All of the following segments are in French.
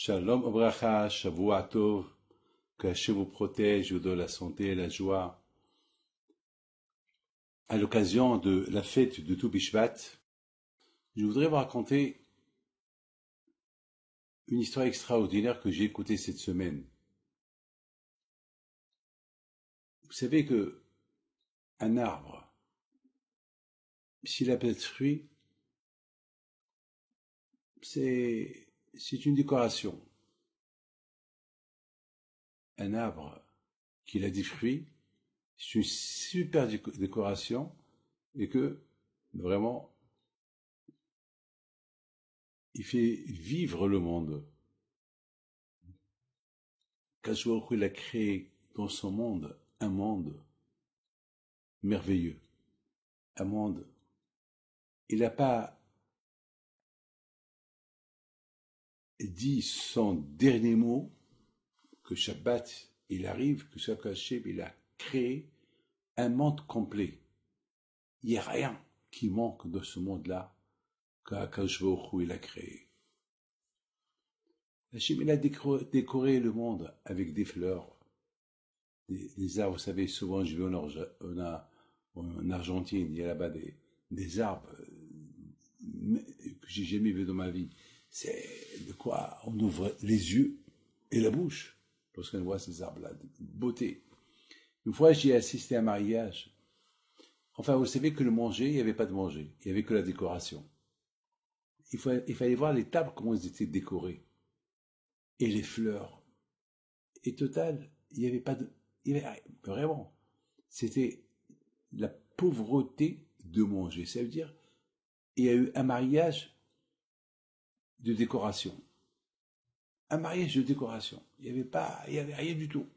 Shalom Obracha, Shavua Tov, que Hachem vous protège, vous donne la santé et la joie. À l'occasion de la fête de Tou Bishvat, je voudrais vous raconter une histoire extraordinaire que j'ai écoutée cette semaine. Vous savez que un arbre, s'il a pas de fruits, c'est une décoration. Un arbre qui a des fruits, c'est une super décoration et que vraiment il fait vivre le monde. Kachouakou, il a créé dans son monde un monde merveilleux, un monde. Il n'a pas dit son dernier mot, que Shabbat, il arrive, que Shabbat Hashem, il a créé un monde complet. Il n'y a rien qui manque dans ce monde-là qu'Akadosh Baruch Hu il a créé. Hashem, il a décoré le monde avec des fleurs, des arbres. Vous savez, souvent je vais en Argentine, il y a là-bas des arbres que j'ai jamais vu dans ma vie. C'est de quoi on ouvre les yeux et la bouche lorsqu'on voit ces arbres-là, de beauté. Une fois, j'ai assisté à un mariage. Enfin, vous savez que le manger, il n'y avait pas de manger, il n'y avait que la décoration. Il fallait voir les tables, comment elles étaient décorées. Et les fleurs. Et total, il n'y avait pas de... Vraiment, c'était la pauvreté de manger. Ça veut dire, il y a eu un mariage de décoration. Un mariage de décoration. Il n'y avait rien du tout.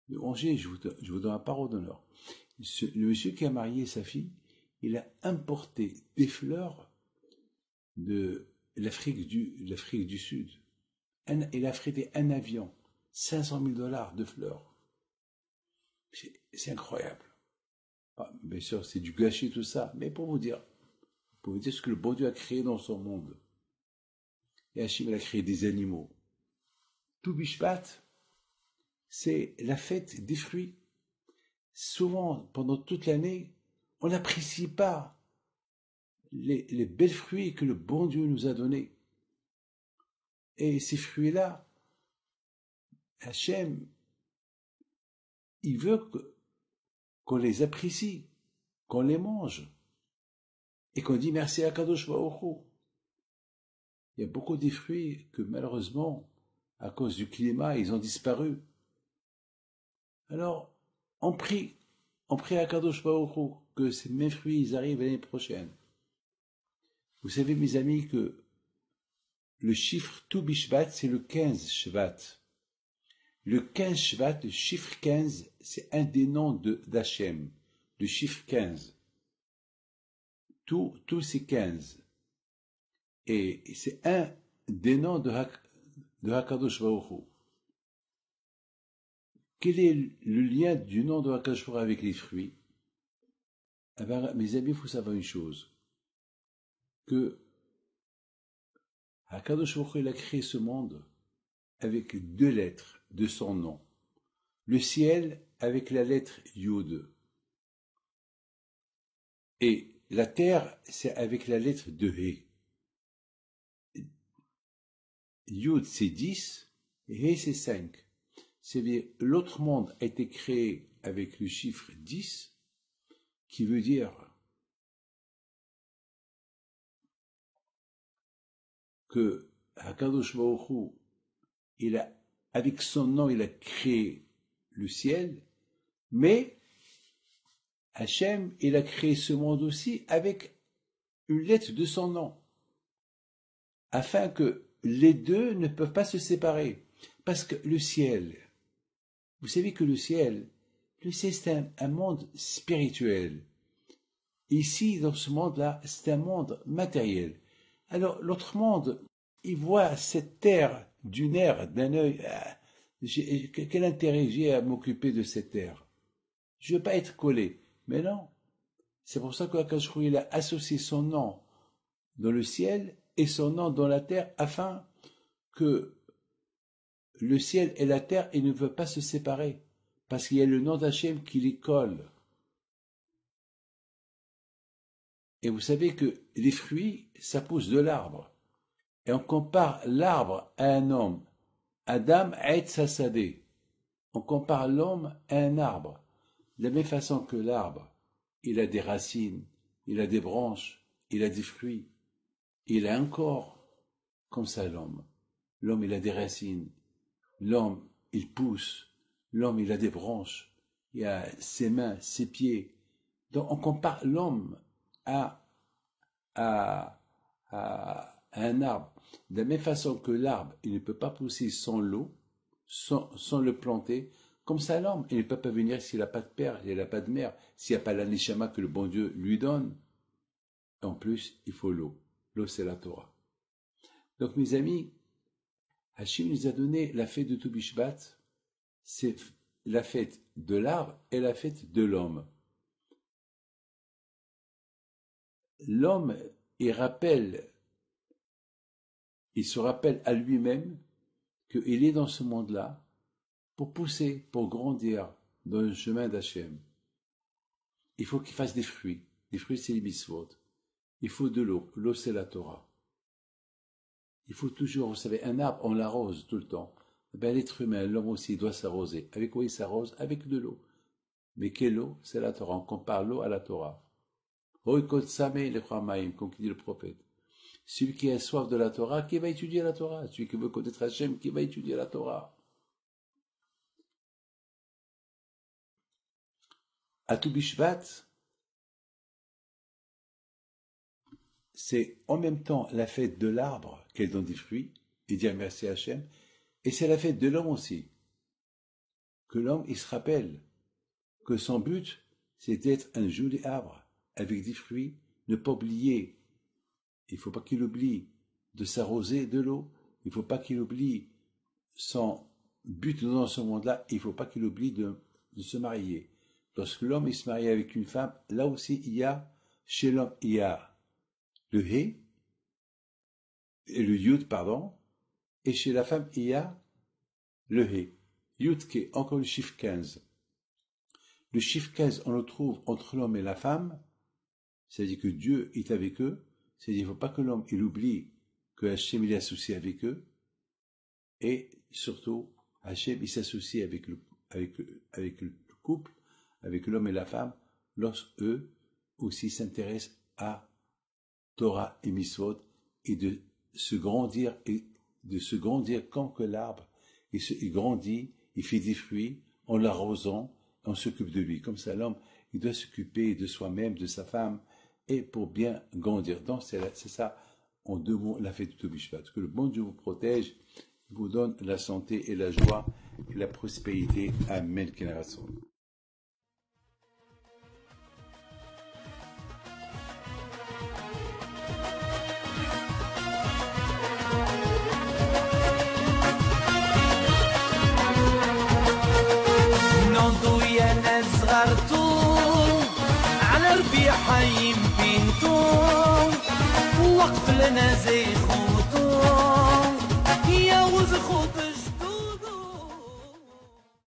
De manger, je vous donne un parole d'honneur. Le monsieur qui a marié sa fille, il a importé des fleurs de l'Afrique du Sud. Il a frété un avion, $500 000 de fleurs. C'est incroyable. Bien sûr, c'est du gâchis tout ça, mais pour vous dire ce que le bon Dieu a créé dans son monde. Et Hachem, il a créé des animaux. Tou Bishvat, c'est la fête des fruits. Souvent, pendant toute l'année, on n'apprécie pas les belles fruits que le bon Dieu nous a donnés. Et ces fruits-là, Hachem, il veut qu'on les apprécie, qu'on les mange, et qu'on dit merci à Kadosh Baruch Hu. Il y a beaucoup de fruits que malheureusement, à cause du climat, ils ont disparu. Alors, on prie à Kadosh Baruch Hu que ces mêmes fruits ils arrivent l'année prochaine. Vous savez, mes amis, que le chiffre Tou Bishvat, c'est le 15 Shvat. Le 15 Shvat, le chiffre 15, c'est un des noms d'Hachem. Le chiffre 15. Tout c'est 15. Et c'est un des noms de HaKadosh Baruch Hu. Quel est le lien du nom de HaKadosh Baruch Hu avec les fruits? Eh bien, mes amis, il faut savoir une chose. Que HaKadosh Baruch Hu, il a créé ce monde avec 2 lettres de son nom. Le ciel avec la lettre Yud. Et la terre, c'est avec la lettre de He. Yud, c'est 10, et He, c'est 5. C'est-à-dire, l'autre monde a été créé avec le chiffre 10, qui veut dire que HaKadosh Baruch Hu, avec son nom, il a créé le ciel, mais Hachem, il a créé ce monde aussi avec une lettre de son nom, afin que les deux ne peuvent pas se séparer. Parce que le ciel, vous savez que le ciel c'est un monde spirituel. Ici, dans ce monde-là, c'est un monde matériel. Alors, l'autre monde, il voit cette terre d'une aire, d'un œil. Quel intérêt j'ai à m'occuper de cette terre? Je ne veux pas être collé. Mais non. C'est pour ça que Akadosh Baruch Hu, il a associé son nom dans le ciel et son nom dans la terre, afin que le ciel et la terre, ils ne veulent pas se séparer, parce qu'il y a le nom d'Hachem qui les colle. Et vous savez que les fruits, ça pousse de l'arbre. Et on compare l'arbre à un homme. Adam Eitz Hasadeh. On compare l'homme à un arbre. De la même façon que l'arbre, il a des racines, il a des branches, il a des fruits, il a un corps. Comme ça l'homme. L'homme, il a des racines. L'homme, il pousse. L'homme, il a des branches. Il a ses mains, ses pieds. Donc on compare l'homme à un arbre. De la même façon que l'arbre, il ne peut pas pousser sans l'eau, sans le planter, comme ça l'homme, il ne peut pas venir s'il n'a pas de père, s'il n'a pas de mère, s'il n'y a pas la neshama que le bon Dieu lui donne. En plus, il faut l'eau. L'eau, c'est la Torah. Donc mes amis, Hachem nous a donné la fête de Tou Bishvat, c'est la fête de l'arbre et la fête de l'homme. L'homme, il se rappelle à lui-même qu'il est dans ce monde-là pour pousser, pour grandir dans le chemin d'Hachem. Il faut qu'il fasse des fruits. Les fruits, c'est les mitzvot. Il faut de l'eau. L'eau, c'est la Torah. Il faut toujours, vous savez, un arbre, on l'arrose tout le temps. Ben, l'être humain, l'homme aussi, il doit s'arroser. Avec quoi il s'arrose? Avec de l'eau. Mais quelle eau? C'est la Torah. On compare l'eau à la Torah. Comme dit le prophète. Celui qui a soif de la Torah, qui va étudier la Torah? Celui qui veut connaître Hachem, qui va étudier la Torah? À Tou Bishvat, c'est en même temps la fête de l'arbre, qu'elle donne des fruits, et dire merci à Hachem, et c'est la fête de l'homme aussi. Que l'homme, il se rappelle que son but, c'est d'être un joli arbre, avec des fruits, ne pas oublier. Il ne faut pas qu'il oublie de s'arroser de l'eau. Il ne faut pas qu'il oublie son but dans ce monde-là. Il ne faut pas qu'il oublie de se marier. Lorsque l'homme il se marie avec une femme, là aussi il y a, chez l'homme, il y a le He, et le Yud, pardon, et chez la femme, il y a le He. Yud qui est encore le chiffre 15. Le chiffre 15, on le trouve entre l'homme et la femme, c'est-à-dire que Dieu est avec eux, c'est-à-dire qu'il ne faut pas que l'homme il oublie que Hachem il est associé avec eux, et surtout, Hachem il s'associe avec le couple, avec l'homme et la femme, lorsque eux aussi s'intéressent à Torah et Mitzvot, et de se grandir comme que l'arbre, il grandit, il fait des fruits, en l'arrosant, on s'occupe de lui. Comme ça, l'homme, il doit s'occuper de soi-même, de sa femme, et pour bien grandir. Donc, c'est ça, en deux mots, la fête de Tou Bishvat. Que le bon Dieu vous protège, vous donne la santé et la joie et la prospérité. Amen. على ربيع حيم بنتو وقف لنا زيخو